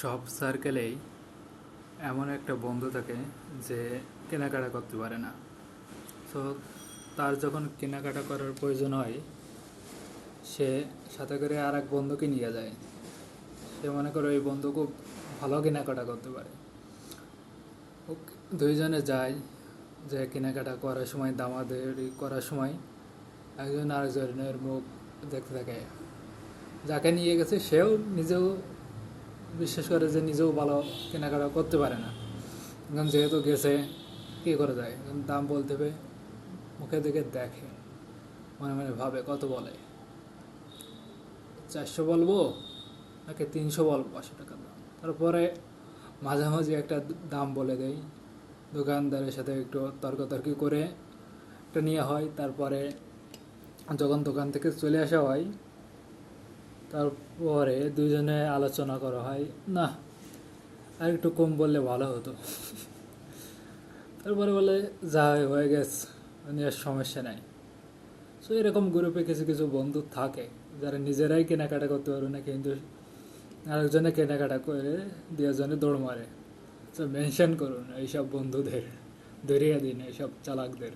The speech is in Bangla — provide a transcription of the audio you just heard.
সব সার্কেলেই এমন একটা বন্ধু থাকে যে কেনাকাটা করতে পারে না। তো তার যখন কেনাকাটা করার প্রয়োজন হয়, সে সাথে করে আর এক বন্ধুকে নিয়ে যায়। সে মনে করে ওই বন্ধু খুব ভালো কেনাকাটা করতে পারে। ও দুইজনে যায়, যে কেনাকাটা করার সময়, দামাদারি করার সময় একজন আরেকজনের মুখ দেখতে থাকে। যাকে নিয়ে গেছে সেও নিজেও বিশ্বাস করে যে নিজেও ভালো কেনাকাটা করতে পারে না। এখন যেহেতু গেছে, কী করে যায়, এখন দাম বলতে হবে, মুখে দেখে দেখে, মনে মনে ভাবে কত বলে, 400 বলবো নাকি 300 বলবো, 500 টাকা দাম। তারপরে মাঝামাঝি একটা দাম বলে দেয়, দোকানদারের সাথে একটু তর্কাতর্কি করে একটা নেওয়া হয়। তারপরে যখন দোকান থেকে চলে আসা হয়, তারপরে দুজনে আলোচনা করা হয়, না আর একটু কম বললে ভালো হতো। তারপরে বলে যা হয়ে গেছে, আর সমস্যা নাই। সো এরকম গ্রুপে কিছু কিছু বন্ধু থাকে যারা নিজেরাই কেনাকাটা করতে পারবে না, কিন্তু আরেকজনে কেনাকাটা করে দেওয়ার জন্য দৌড় মারে। তো মেনশন করুন এইসব বন্ধুদের, ধরিয়ে দিন এইসব চালাকদের।